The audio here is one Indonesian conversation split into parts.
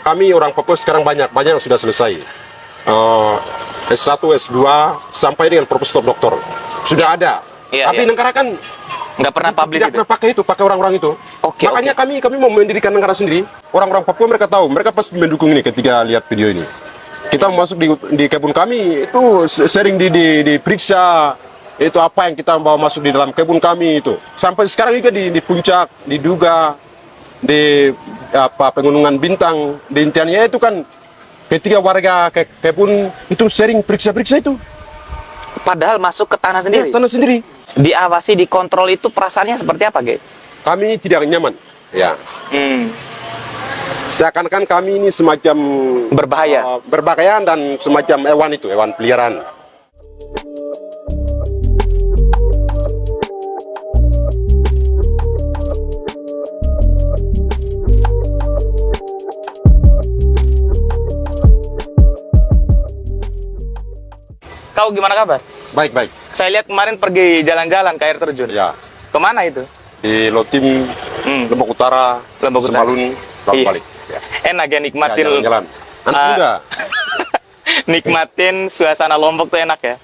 kami orang Papua sekarang banyak yang sudah selesai. S1, S2 sampai dengan profesor doktor sudah ada. Iya, Tapi iya. negara kan Nggak pernah publish tidak itu. pernah pakai orang-orang itu. Oke, Makanya kami mau mendirikan negara sendiri. Orang-orang Papua mereka tahu, mereka pasti mendukung ini ketika lihat video ini. Kita masuk di kebun kami itu sering diperiksa itu apa yang kita bawa masuk di dalam kebun kami itu. Sampai sekarang juga di puncak, di Duga, di Pegunungan Bintang, di intiannya itu kan ketika warga kebun itu sering periksa-periksa itu. Padahal masuk ke tanah sendiri. Tanah sendiri. Diawasi, dikontrol itu perasaannya seperti apa, Ge? Kami tidak nyaman. Ya. Seakan-akan kami ini semacam Berbahaya. berbahaya dan semacam hewan peliharaan. Kau gimana kabar? Baik. Saya lihat kemarin pergi jalan-jalan ke air terjun. Ya. Kemana itu? Di Lotim, Lombok Utara, Lombok Utara. Semalun, lalu Iya. balik. Ya. Enak ya nikmatin. Jalan-jalan. Anak Ah. muda. Nikmatin suasana Lombok tuh enak ya.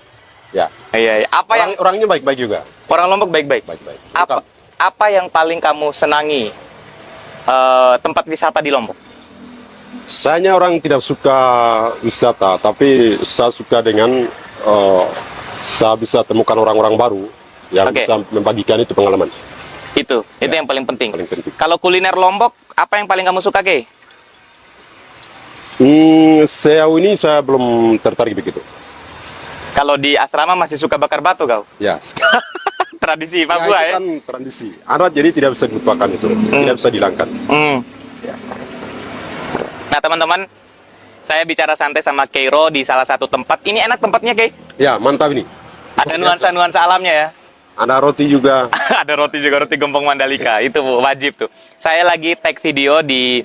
Ya. Iya. Apa yang Orangnya baik-baik juga. orang Lombok baik-baik? Baik-baik. Apa yang paling kamu senangi tempat wisata di Lombok? Saya orang tidak suka wisata, tapi saya suka dengan saya bisa temukan orang-orang baru yang Oke. bisa membagikan itu pengalaman. Itu yang paling penting. Paling penting. Kalau kuliner Lombok, apa yang paling kamu suka, Ge? Sejauh ini saya belum tertarik begitu. Kalau di asrama masih suka bakar batu kau? Ya. Tradisi Ya, Papua itu ya? kan tradisi. Adat jadi tidak bisa dilupakan itu, tidak bisa dihilangkan. Nah teman-teman, saya bicara santai sama Keiro di salah satu tempat. Ini enak tempatnya, Kei. Ya, mantap ini. Ada nuansa-nuansa alamnya ya. Ada roti juga. Ada roti juga, roti gempong Mandalika. Itu wajib tuh. Saya lagi tag video di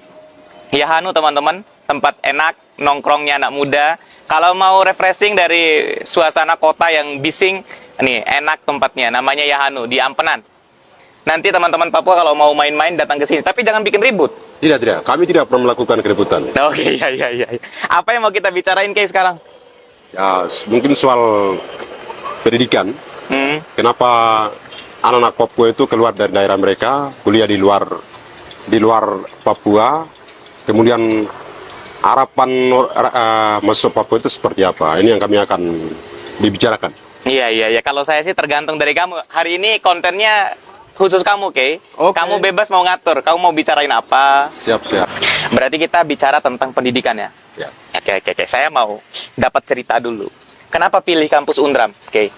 Yahanu teman-teman. Tempat enak, nongkrongnya anak muda. Kalau mau refreshing dari suasana kota yang bising, nih enak tempatnya. Namanya Yahanu di Ampenan. Nanti teman-teman Papua kalau mau main-main datang ke sini. Tapi jangan bikin ribut. Tidak. Kami tidak pernah melakukan keributan. Oke, iya. Apa yang mau kita bicarain, Kei, sekarang? Ya, mungkin soal pendidikan. Kenapa anak-anak Papua itu keluar dari daerah mereka, kuliah di luar Papua, kemudian harapan masuk Papua itu seperti apa? Ini yang kami akan dibicarakan. Iya. Kalau saya sih tergantung dari kamu. Hari ini kontennya khusus kamu, Kei. Oke. Kamu bebas mau ngatur. Kamu mau bicarain apa? Siap. Berarti kita bicara tentang pendidikan ya? Ya. Oke. Saya mau dapat cerita dulu. Kenapa pilih kampus Undram, Kei?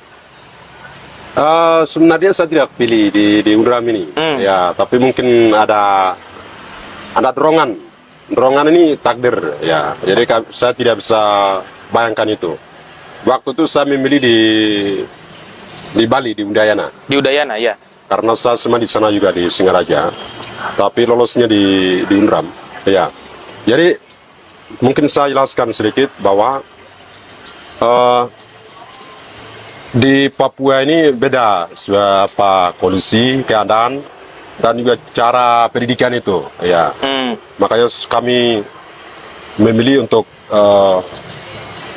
Sebenarnya saya tidak pilih di Undram ini. Ya, tapi mungkin ada dorongan. Dorongan ini takdir ya. Jadi saya tidak bisa bayangkan itu. Waktu itu saya memilih di Bali, di Udayana. Di Udayana, ya. Karena saya semua di sana juga di Singaraja, tapi lolosnya di Undram. Ya, jadi mungkin saya jelaskan sedikit bahwa di Papua ini beda kondisi, keadaan, dan juga cara pendidikan itu. Ya, makanya kami memilih untuk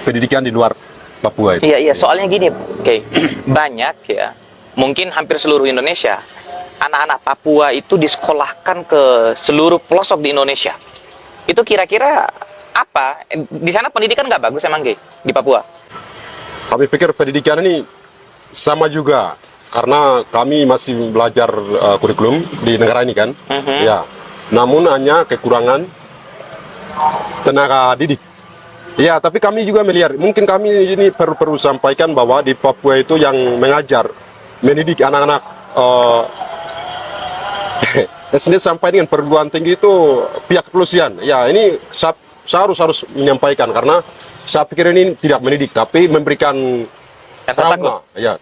pendidikan di luar Papua itu. Iya. Soalnya gini, Kei. Banyak ya. Mungkin hampir seluruh Indonesia, anak-anak Papua itu disekolahkan ke seluruh pelosok di Indonesia. Itu kira-kira apa? Di sana pendidikan nggak bagus emang, Ge? Di Papua? Kami pikir pendidikan ini sama juga, karena kami masih belajar kurikulum di negara ini kan. Ya, namun hanya kekurangan tenaga didik. Ya, tapi kami juga melihat, mungkin kami ini perlu sampaikan bahwa di Papua itu yang mendidik anak-anak SD sampai dengan perguruan tinggi itu pihak kepolisian. Ya, ini saya harus menyampaikan karena saya pikir ini tidak mendidik tapi memberikan trauma. Ya,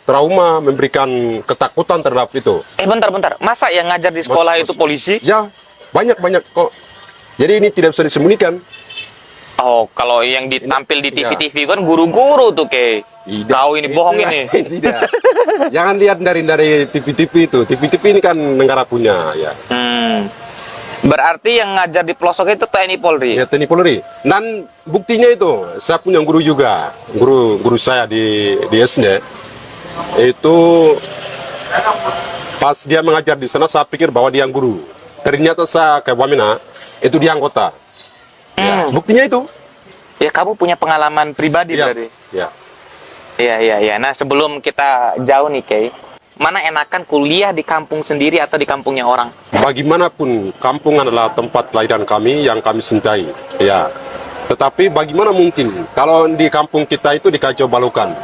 trauma, memberikan ketakutan terhadap itu. Bentar. Masa yang ngajar di sekolah itu polisi? Ya, banyak kok. Jadi ini tidak bisa disembunyikan. Oh, kalau yang ditampil di TV-TV kan guru-guru tuh, Kei. Tahu ini bohong ini. Tidak. Jangan lihat dari TV-TV itu. TV-TV ini kan negara punya, ya. Berarti yang ngajar di pelosok itu TNI Polri. Ya, TNI Polri. Dan buktinya itu, saya punya guru juga, guru saya di SD. Itu pas dia mengajar di sana, saya pikir bahwa dia yang guru. Ternyata saya ke Wamena, itu dia anggota. Ya, buktinya itu. Ya, kamu punya pengalaman pribadi Ya, berarti. ya. Iya. Nah, sebelum kita jauh nih, Kay, mana enakan kuliah di kampung sendiri atau di kampungnya orang? Bagaimanapun, kampung adalah tempat kelahiran kami yang kami cintai. Ya. Tetapi bagaimana mungkin kalau di kampung kita itu di Kacau Balukan,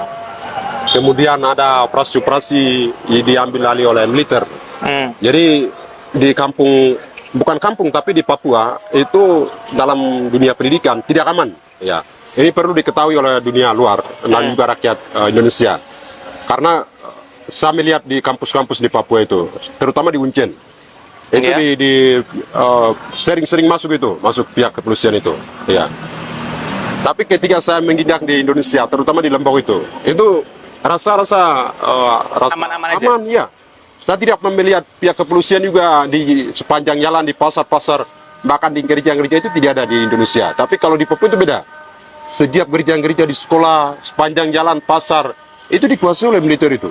kemudian ada operasi-operasi diambil alih oleh militer. Jadi di kampung, bukan kampung tapi di Papua itu dalam dunia pendidikan tidak aman. Ya, ini perlu diketahui oleh dunia luar dan juga rakyat Indonesia. Karena saya melihat di kampus-kampus di Papua itu, terutama di Uncen, itu sering-sering masuk pihak kepolisian itu. Ya. Tapi ketika saya menginjak di Indonesia, terutama di Lombok itu rasa Aman-aman aja? aman, ya. Saya tidak melihat pihak kepolisian juga di sepanjang jalan, di pasar-pasar, bahkan di gereja-gereja itu tidak ada di Indonesia. Tapi kalau di Papua itu beda. Setiap gereja-gereja di sekolah, sepanjang jalan, pasar, itu dikuasai oleh militer itu.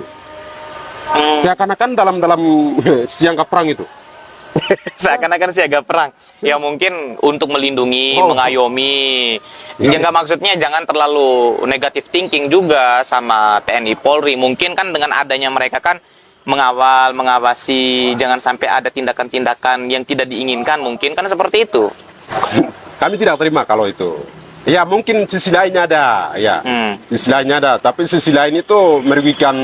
Seakan-akan dalam siangka perang itu. Seakan-akan siaga perang. Ya mungkin untuk melindungi, mengayomi. Ya nggak, maksudnya jangan terlalu negatif thinking juga sama TNI Polri. Mungkin kan dengan adanya mereka kan mengawal, mengawasi, jangan sampai ada tindakan-tindakan yang tidak diinginkan. Mungkin kan seperti itu. Kami tidak terima kalau itu. Ya mungkin sisi lainnya ada, ya. Sisi lainnya ada, tapi sisi lain itu merugikan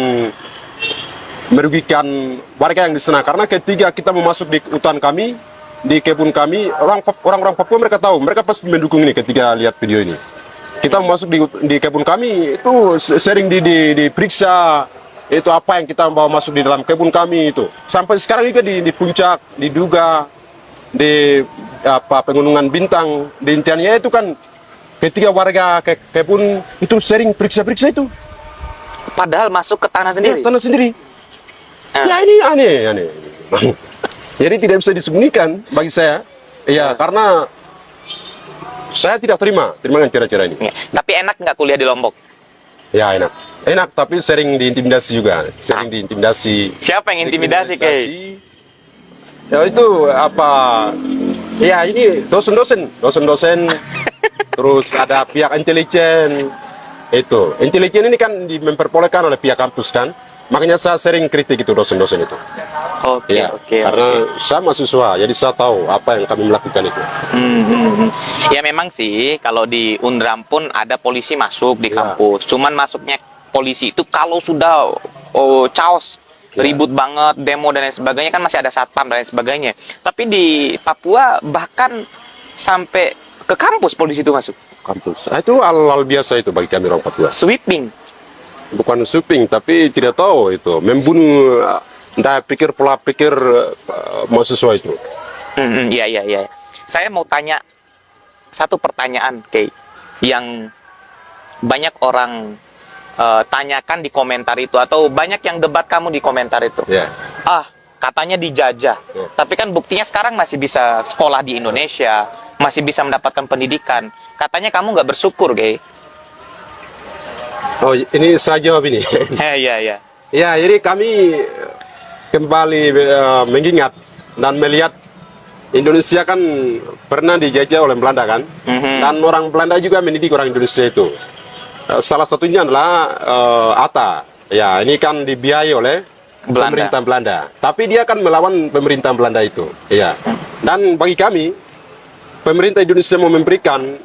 warga yang di sana. Karena ketika kita mau masuk di hutan kami, di kebun kami, orang-orang Papua mereka tahu, mereka pasti mendukung ini ketika lihat video ini. Kita mau masuk di kebun kami itu sering diperiksa, itu apa yang kita bawa masuk di dalam kebun kami itu. Sampai sekarang juga di puncak, diduga di Pegunungan Bintang, di intiannya itu kan ketika warga ke kebun itu sering periksa-periksa itu. Padahal masuk ke tanah sendiri. Ya, tanah sendiri. Ya ini aneh. Jadi tidak bisa disembunyikan bagi saya. Ya, karena saya tidak terima dengan cara-cara ini. Ya. Tapi enak nggak kuliah di Lombok? Ya enak. Enak, tapi sering diintimidasi juga. Sering diintimidasi. Siapa yang intimidasi, Kay? Ya itu ya ini dosen-dosen. Terus ada pihak intelijen. Itu intelijen ini kan memperbolehkan oleh pihak kampus kan. Makanya saya sering kritik itu dosen-dosen itu. Oke. Karena saya mahasiswa, jadi saya tahu apa yang kami melakukan itu. Ya memang sih, kalau di Undram pun ada polisi masuk di kampus. Cuman masuknya polisi itu kalau sudah chaos, ribut banget, demo dan lain sebagainya, kan masih ada satpam dan lain sebagainya. Tapi di Papua bahkan sampai ke kampus polisi itu masuk. Kampus. Itu hal biasa itu bagi kami orang Papua. Sweeping. Bukan sweeping, tapi tidak tahu itu membunuh. Pola pikir mahasiswa itu. Iya. Saya mau tanya satu pertanyaan, Kay, yang banyak orang tanyakan di komentar itu, atau banyak yang debat kamu di komentar itu. Katanya dijajah. Tapi kan buktinya sekarang masih bisa sekolah di Indonesia, masih bisa mendapatkan pendidikan. Katanya kamu nggak bersyukur, Kay. Oh, ini saya jawab ini. Iya. Ya, jadi kami kembali mengingat dan melihat Indonesia kan pernah dijajah oleh Belanda kan, dan orang Belanda juga mendidik orang Indonesia itu. Salah satunya adalah Atta. Ya, ini kan dibiayai oleh pemerintah Belanda. Tapi dia kan melawan pemerintah Belanda itu. Ya. Dan bagi kami, pemerintah Indonesia mau memberikan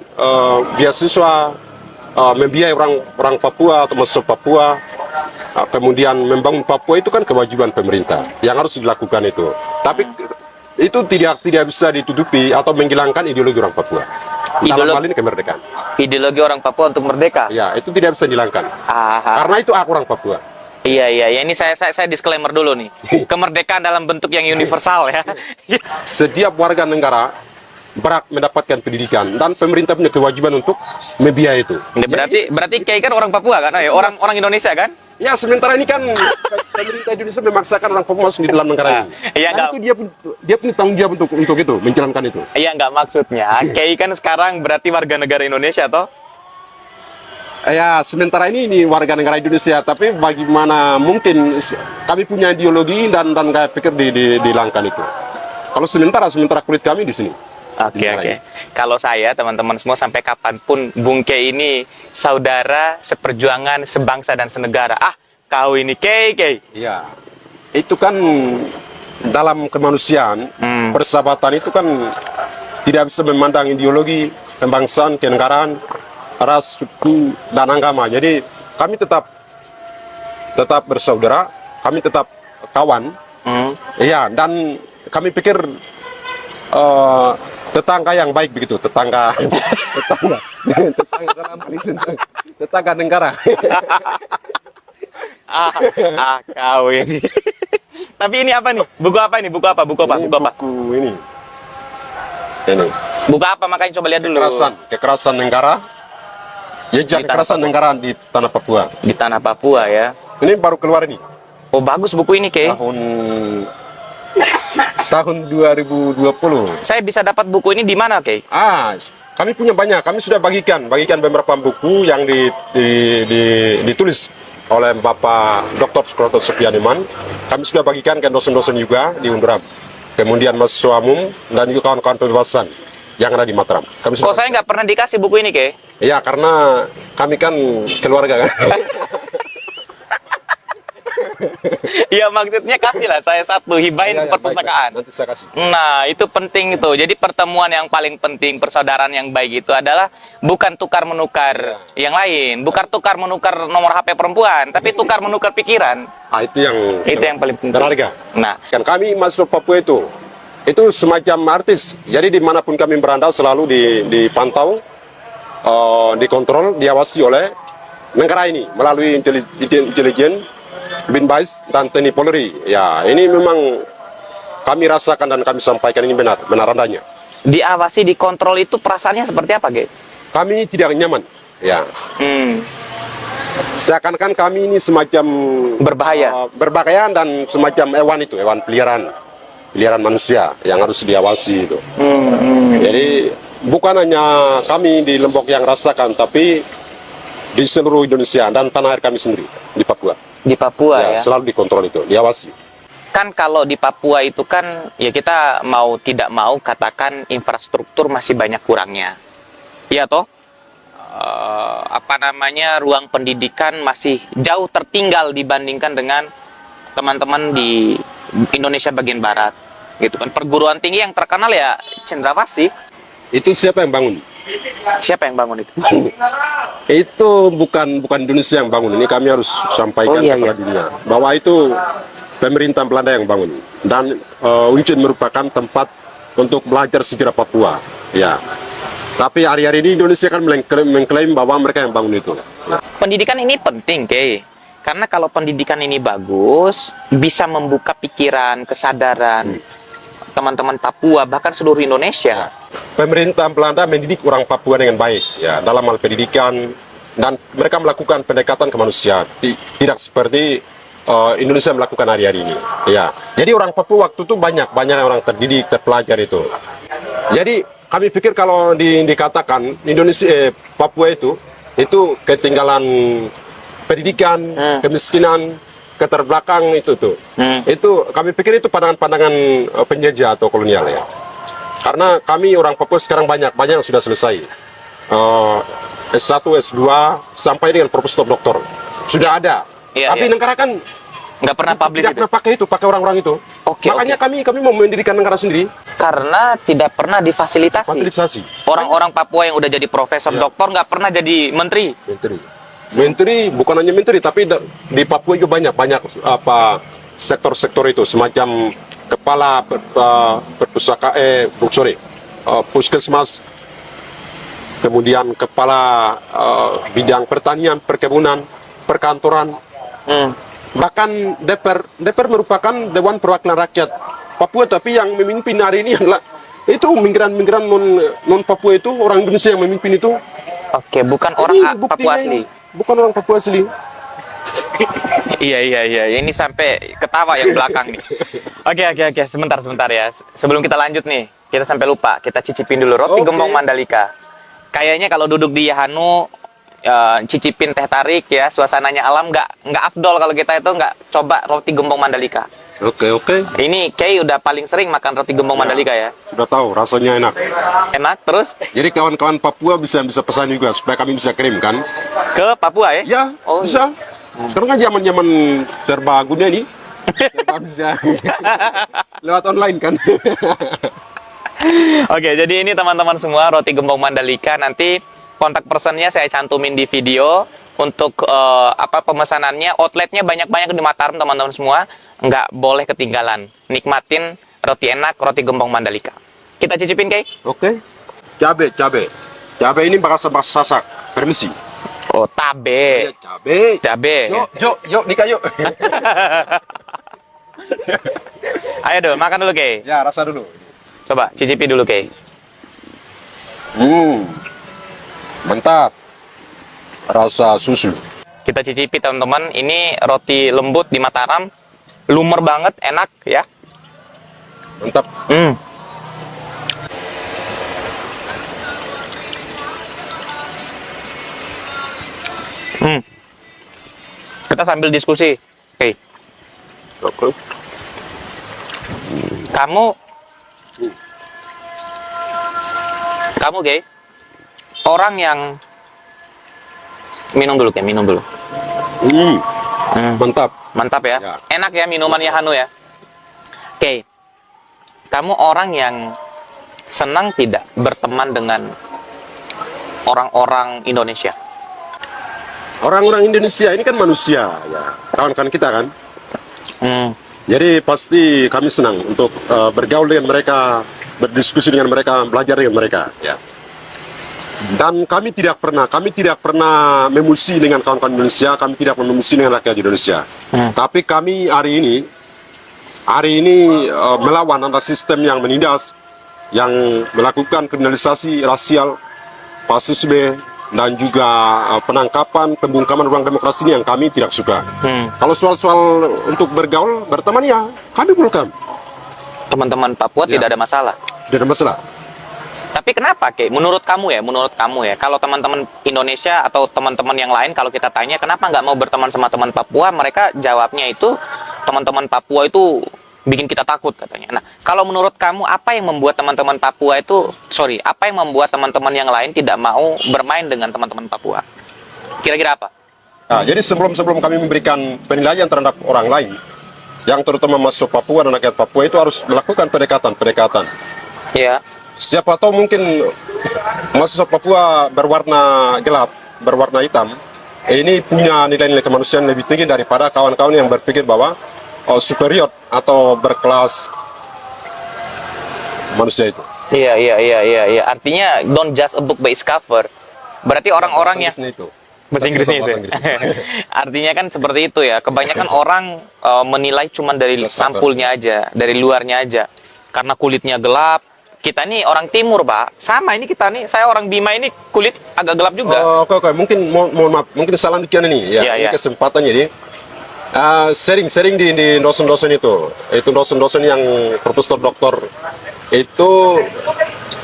beasiswa, membiayai orang Papua atau masuk Papua, kemudian membangun Papua, itu kan kewajiban pemerintah yang harus dilakukan itu. Tapi itu tidak bisa ditutupi atau menghilangkan ideologi orang Papua. Dalam hal ini kemerdekaan. Ideologi orang Papua untuk merdeka. Ya, itu tidak bisa dihilangkan. Karena itu hak orang Papua. Iya. Ini saya disclaimer dulu nih. Kemerdekaan dalam bentuk yang universal ya. Setiap warga negara berhak mendapatkan pendidikan dan pemerintah punya kewajiban untuk membiayai itu. Berarti Kay kan orang Papua kan? Orang Indonesia kan? Ya sementara ini kan pemerintah Indonesia memaksakan orang Papua masuk di dalam negara ini. Iya, Karena itu dia punya tanggung jawab untuk itu, menjalankan itu. Iya, nggak maksudnya. Kei kan sekarang berarti warga negara Indonesia toh? Ya sementara ini warga negara Indonesia, tapi bagaimana mungkin kami punya ideologi dan saya pikir dihilangkan itu. Kalau sementara kulit kami di sini. Oke. Kalau saya, teman-teman semua, sampai kapanpun Bung Kei ini saudara, seperjuangan, sebangsa dan senegara. Ah, kau ini Kei. Iya. Itu kan dalam kemanusiaan, persahabatan itu kan tidak bisa memandang ideologi, kebangsaan, kenegaraan, ras, suku, dan agama. Jadi kami tetap bersaudara, kami tetap kawan. Iya, dan kami pikir tetangga yang baik begitu, tetangga dalam hal ini tetangga negara. Kau ini. Tapi ini apa nih? Buku apa ini? Buku apa? Buku ini. Buku apa? Makanya coba lihat dulu. Kekerasan negara. Jejak kekerasan negara di tanah Papua. Di tanah Papua ya. Ini baru keluar ini. Oh, bagus buku ini, Kei. Tahun 2020. Saya bisa dapat buku ini di mana, Kei? Kami punya banyak. Kami sudah bagikan beberapa buku yang ditulis oleh Bapak Dr. Sukrotto Supianiman. Kami sudah bagikan ke dosen-dosen juga di Unduram. Kemudian mahasiswa umum dan juga kawan-kawan pembebasan yang ada di Mataram. Saya nggak pernah dikasih buku ini, Kei? Iya, karena kami kan keluarga kan. Iya, maksudnya kasihlah saya satu, hibahin perpustakaan. Nanti saya kasih. Nah, itu penting itu. Jadi pertemuan yang paling penting, persaudaraan yang baik itu adalah bukan tukar-menukar yang lain, bukan tukar-menukar nomor HP perempuan, tapi tukar-menukar pikiran. Itu yang paling penting. berharga. Nah, kan kami masuk Papua itu semacam artis. Jadi dimanapun kami berada selalu dipantau, dikontrol, diawasi oleh negara ini melalui intelijen, Bin Bais dan TNI Polri. Ya, ini memang kami rasakan dan kami sampaikan ini benar adanya. Diawasi, dikontrol itu perasaannya seperti apa, Ge? Kami tidak nyaman. Ya. Seakan-akan kami ini semacam berbahaya dan semacam hewan peliharaan manusia yang harus diawasi itu. Jadi bukan hanya kami di Lombok yang rasakan, tapi di seluruh Indonesia dan tanah air kami sendiri di Papua. Di Papua ya. Selalu dikontrol itu, diawasi. Kan kalau di Papua itu kan ya kita mau tidak mau katakan infrastruktur masih banyak kurangnya. Iya toh? Ruang pendidikan masih jauh tertinggal dibandingkan dengan teman-teman di Indonesia bagian barat. Gitu kan. Perguruan tinggi yang terkenal ya Cendrawasih. Itu siapa yang bangun? Siapa yang bangun itu? Itu bukan Indonesia yang bangun. Ini kami harus sampaikan kepada dunia bahwa itu pemerintah Belanda yang bangun, dan Uncen merupakan tempat untuk belajar sejarah Papua. Ya. Tapi hari-hari ini Indonesia kan mengklaim bahwa mereka yang bangun itu. Pendidikan ini penting, Kei. Karena kalau pendidikan ini bagus, bisa membuka pikiran, kesadaran teman-teman Papua, bahkan seluruh Indonesia. Pemerintah Belanda mendidik orang Papua dengan baik ya dalam hal pendidikan, dan mereka melakukan pendekatan kemanusiaan, tidak seperti Indonesia melakukan hari-hari ini ya. Jadi orang Papua waktu itu banyak orang terdidik, terpelajar itu. Jadi kami pikir kalau dikatakan Papua itu ketinggalan pendidikan, kemiskinan, keterbelakang itu kami pikir itu pandangan penjajah atau kolonial ya. Karena kami orang Papua sekarang banyak yang sudah selesai S1, S2 sampai dengan profesor doktor sudah ada. Tapi negara kan nggak pernah publish, tidak pernah pakai orang-orang itu. Makanya kami mau mendirikan negara sendiri karena tidak pernah difasilitasi. Orang-orang Papua yang udah jadi profesor doktor nggak pernah jadi menteri, bukan hanya menteri, tapi di Papua juga banyak sektor-sektor itu, semacam kepala puskesmas, kemudian kepala bidang pertanian, perkebunan, perkantoran, bahkan DPR merupakan Dewan Perwakilan Rakyat Papua, tapi yang memimpin hari ini adalah itu migran non Papua, itu orang Indonesia yang memimpin itu. Bukan orang Papua asli. Bukan orang Papua asli. Iya. Ini sampai ketawa yang belakang nih. Oke. Sebentar ya. Sebelum kita lanjut nih, kita sampai lupa. Kita cicipin dulu roti Oke. gembong Mandalika. Kayaknya kalau duduk di Yahanu, cicipin teh tarik ya, suasananya alam, nggak afdol kalau kita itu nggak coba roti gembong Mandalika. Oke. Ini Kay udah paling sering makan roti gembong Mandalika ya. Sudah tahu rasanya enak. Enak terus Jadi kawan-kawan Papua bisa pesan juga supaya kami bisa kirim kan? ke Papua ya? Ya, Oh, bisa. Sekarang kan zaman-zaman serbaguna ini. Serba bisa. Lewat online kan? Oke, jadi ini teman-teman semua roti gembong Mandalika. Nanti kontak personnya saya cantumin di video. Untuk pemesanannya, outletnya banyak-banyak di Mataram teman-teman semua. Nggak boleh ketinggalan. Nikmatin roti enak, roti gembong Mandalika. Kita cicipin, Kay? Oke. Cabe. Cabe ini bahasa Sasak. Permisi. Oh, tabe. Ya, cabe. Cabe. Yuk, nikah yuk. Ayo dong, makan dulu, Kay. Ya, rasa dulu. Coba, cicipi dulu, Kay. Mantap. Rasa susu. Kita cicipi, teman-teman. Ini roti lembut di Mataram. Lumer banget, enak ya. Mantap. Kita sambil diskusi. Oke. Oke. Kamu, Kay, orang yang minum dulu, Kay, minum dulu. Mantap. Mantap ya. Ya. Enak ya minuman Yahanu ya. Oke. Kamu orang yang senang tidak berteman dengan orang-orang Indonesia? Orang-orang Indonesia ini kan manusia, ya. Kawan-kawan kita kan. Jadi pasti kami senang untuk bergaul dengan mereka, berdiskusi dengan mereka, belajar dengan mereka, ya. Dan kami tidak pernah memusuhi dengan kawan-kawan Indonesia, kami tidak memusuhi dengan rakyat Indonesia. Tapi kami hari ini melawan ada sistem yang menindas, yang melakukan kriminalisasi rasial, fasisme, dan juga penangkapan, pembungkaman ruang demokrasi ini yang kami tidak suka. Kalau soal-soal untuk bergaul, berteman ya, kami welcome. Teman-teman Papua Ya. tidak ada masalah. Tidak ada masalah. Tapi kenapa, Kay? Menurut kamu ya, kalau teman-teman Indonesia atau teman-teman yang lain, kalau kita tanya kenapa nggak mau berteman sama teman Papua, mereka jawabnya itu teman-teman Papua itu bikin kita takut katanya. Nah, kalau menurut kamu apa yang membuat teman-teman Papua itu, apa yang membuat teman-teman yang lain tidak mau bermain dengan teman-teman Papua? Kira-kira apa? Nah, jadi sebelum kami memberikan penilaian terhadap orang lain, yang terutama masuk Papua dan rakyat Papua itu harus melakukan pendekatan. Ya. Siapa tahu mungkin mahasiswa Papua berwarna gelap, berwarna hitam, ini punya nilai-nilai kemanusiaan lebih tinggi daripada kawan-kawan yang berpikir bahwa superior atau berkelas manusia itu. Iya. Artinya don't judge a book by its cover. Berarti orang-orang yang bahasa Inggrisnya itu. Artinya kan seperti itu ya. Kebanyakan orang menilai cuma dari sampulnya aja, dari luarnya aja. Karena kulitnya gelap. Kita nih orang timur, Pak. Sama ini kita nih, saya orang Bima ini kulit agak gelap juga. Oke. Mungkin mohon maaf, mungkin salah demikian ini ya. Iya. Ini kesempatan jadi sering di dosen-dosen itu dosen-dosen yang profesor doktor itu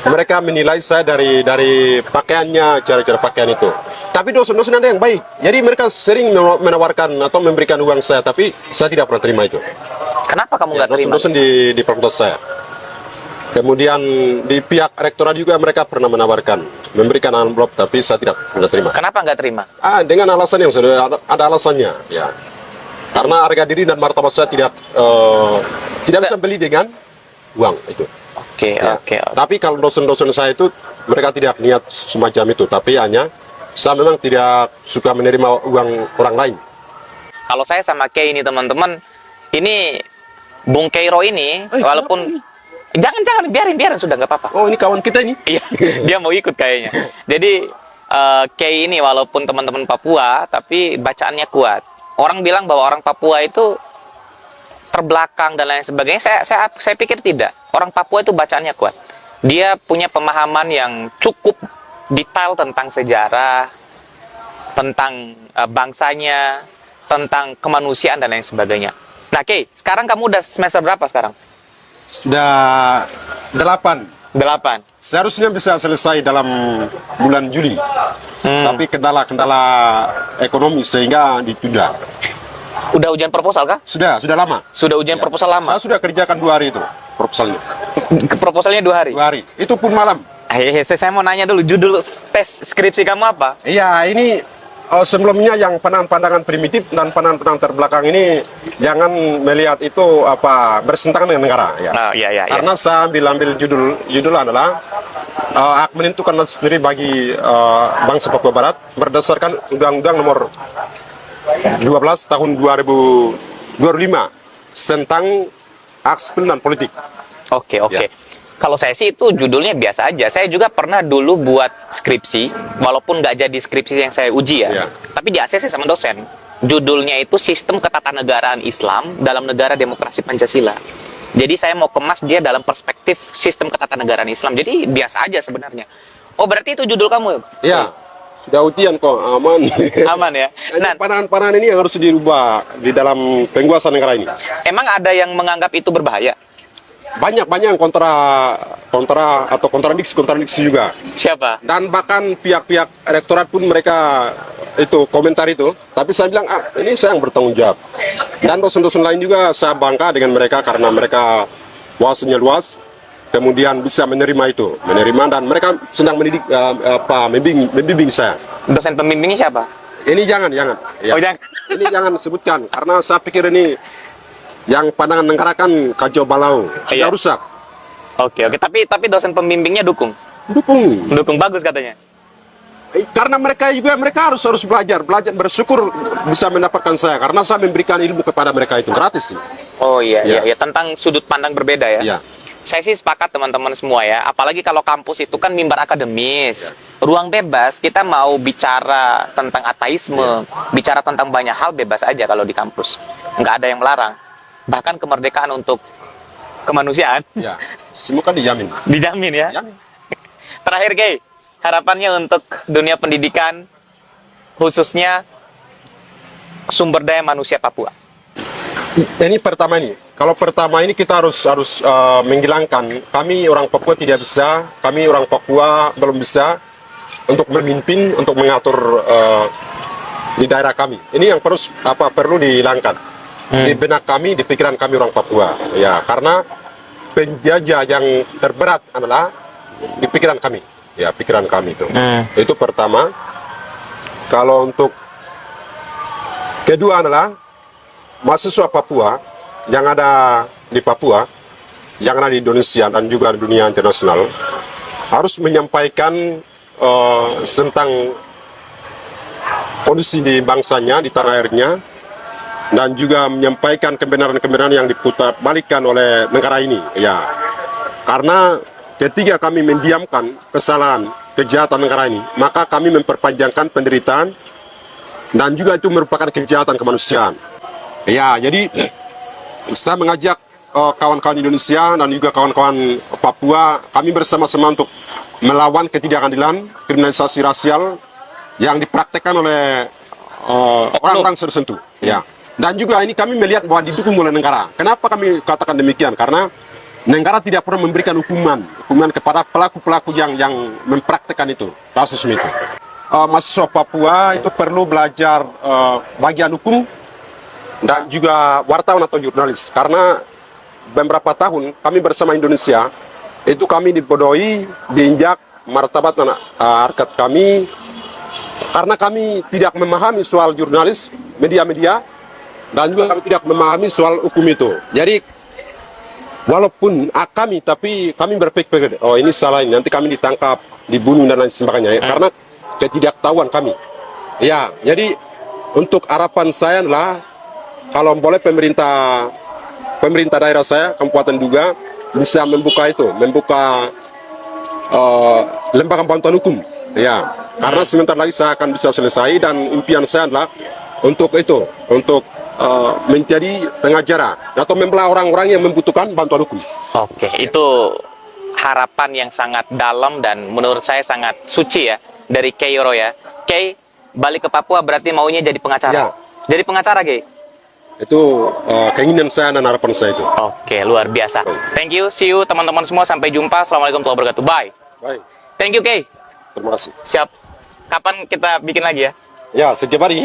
mereka menilai saya dari pakaiannya, cara-cara pakaian itu. Tapi dosen-dosen ada yang baik. Jadi mereka sering menawarkan atau memberikan uang saya, tapi saya tidak pernah terima itu. Kenapa kamu nggak terima? Dosen-dosen di fakultas saya. Kemudian di pihak rektorat juga mereka pernah menawarkan memberikan amplop, tapi saya tidak pernah terima. Kenapa nggak terima? Dengan alasan yang sudah ada alasannya, ya. Karena harga diri dan martabat saya tidak bisa beli dengan uang itu. Oke. Tapi kalau dosen-dosen saya itu mereka tidak niat semacam itu, tapi hanya saya memang tidak suka menerima uang orang lain. Kalau saya sama Kay ini teman-teman, ini Bung Keiro ini walaupun jangan biarin sudah nggak apa-apa. Oh, ini kawan kita ini. Iya, dia mau ikut kayaknya. Jadi Kay ini walaupun teman-teman Papua, tapi bacaannya kuat. Orang bilang bahwa orang Papua itu terbelakang dan lain sebagainya. Saya pikir tidak. Orang Papua itu bacaannya kuat. Dia punya pemahaman yang cukup detail tentang sejarah, tentang bangsanya, tentang kemanusiaan dan lain sebagainya. Nah, Kay, sekarang kamu udah semester berapa sekarang? Sudah 8. 8. Seharusnya bisa selesai dalam bulan Juli. Tapi kendala-kendala ekonomi sehingga ditunda. Udah ujian proposal kah? Sudah lama. Sudah ujian proposal lama? Saya sudah kerjakan 2 hari itu proposalnya. Proposalnya 2 hari? 2 hari. Itu pun malam. Saya mau nanya dulu, judul tes skripsi kamu apa? Iya, ini sebelumnya yang pandangan-pandangan primitif dan pandangan-pandangan terbelakang ini jangan melihat itu apa bersentangan dengan negara. Ya. Oh, iya. Karena saya ambil judul adalah hak menentukan nasib sendiri bagi bangsa Papua Barat berdasarkan Undang-Undang Nomor 12 tahun 2005 tentang hak sipil dan politik. Oke. Ya. Kalau saya sih itu judulnya biasa aja. Saya juga pernah dulu buat skripsi, walaupun nggak jadi skripsi yang saya uji ya. Iya. Tapi di ACC sama dosen. Judulnya itu Sistem Ketatanegaraan Islam dalam Negara Demokrasi Pancasila. Jadi saya mau kemas dia dalam perspektif sistem ketatanegaraan Islam. Jadi biasa aja sebenarnya. Oh, berarti itu judul kamu? Iya. Sudah ujian kok, aman. Aman ya. Nah, Pandangan-pandangan ini yang harus dirubah di dalam penguasaan negara ini. emang ada yang menganggap itu berbahaya? Banyak yang kontra atau kontradiksi juga. Siapa? Dan bahkan pihak-pihak rektorat pun mereka itu komentar itu. Tapi saya bilang ini saya yang bertanggung jawab. Dan dosen-dosen lain juga saya bangga dengan mereka karena mereka wawasannya luas. Kemudian bisa menerima dan mereka sedang mendidik membimbing saya. Dosen pembimbingnya siapa? Ini jangan. Ya. Oh, jangan. Ini jangan sebutkan karena saya pikir ini yang pandangan negara kan kacau balau, sudah Iya. rusak. Oke. Tapi dosen pembimbingnya dukung bagus katanya. Karena mereka harus belajar bersyukur bisa mendapatkan saya karena saya memberikan ilmu kepada mereka itu gratis. Oh iya, Ya. iya, tentang sudut pandang berbeda ya. Ya. Saya sih sepakat teman-teman semua ya. Apalagi kalau kampus itu kan mimbar akademis, ruang bebas. Kita mau bicara tentang ateisme, bicara tentang banyak hal bebas aja kalau di kampus. Nggak ada yang melarang. Bahkan kemerdekaan untuk kemanusiaan Ya, semua kan dijamin. dijamin ya. Jamin. Terakhir, Kay, harapannya untuk dunia pendidikan, khususnya sumber daya manusia Papua. Ini pertama ini. Kalau pertama ini kita harus menghilangkan kami orang Papua tidak bisa, kami orang Papua belum bisa untuk memimpin, untuk mengatur di daerah kami. Ini yang perlu dihilangkan. Di benak kami, di pikiran kami orang Papua. Ya, karena penjajah yang terberat adalah di pikiran kami. Ya, pikiran kami itu. Itu pertama. Kalau untuk kedua adalah mahasiswa Papua yang ada di Papua, yang ada di Indonesia dan juga di dunia internasional harus menyampaikan tentang kondisi di bangsanya, di tanah airnya, dan juga menyampaikan kebenaran-kebenaran yang diputar balikan oleh negara ini. Ya, karena ketika kami mendiamkan kesalahan, kejahatan negara ini, maka kami memperpanjangkan penderitaan dan juga itu merupakan kejahatan kemanusiaan. Ya, jadi saya mengajak kawan-kawan Indonesia dan juga kawan-kawan Papua, kami bersama-sama untuk melawan ketidakadilan, kriminalisasi rasial yang dipraktekkan oleh orang-orang tertentu. Ya. Dan juga ini kami melihat bahwa didukung oleh negara. Kenapa kami katakan demikian? Karena negara tidak pernah memberikan hukuman kepada pelaku-pelaku yang mempraktekkan itu, rasisme itu. Mahasiswa Papua itu perlu belajar bagian hukum dan juga wartawan atau jurnalis. Karena beberapa tahun kami bersama Indonesia, itu kami dibodohi, diinjak martabat dan harkat kami, karena kami tidak memahami soal jurnalis, media-media, dan juga kami tidak memahami soal hukum itu. Jadi walaupun kami, tapi kami berpikir, oh ini salah, ini nanti kami ditangkap, dibunuh dan lain sebagainya. Karena ketidaktahuan kami. Ya, jadi untuk harapan saya adalah kalau boleh pemerintah daerah saya, kabupaten juga bisa membuka lembaga bantuan hukum. Ya, karena sebentar lagi saya akan bisa selesai dan impian saya adalah untuk menjadi pengacara atau membelah orang-orang yang membutuhkan bantuan hukum. Oke, itu harapan yang sangat dalam dan menurut saya sangat suci ya dari Kay Yoro ya. Kay, balik ke Papua berarti maunya jadi pengacara. Ya, Jadi pengacara, Kay? Itu keinginan saya dan harapan saya itu. Oke, luar biasa. Thank you, see you teman-teman semua. Sampai jumpa. Assalamualaikum warahmatullahi wabarakatuh. Bye. Baik, Thank you, Kay. terima kasih. Siap. Kapan kita bikin lagi ya? Ya, setiap hari.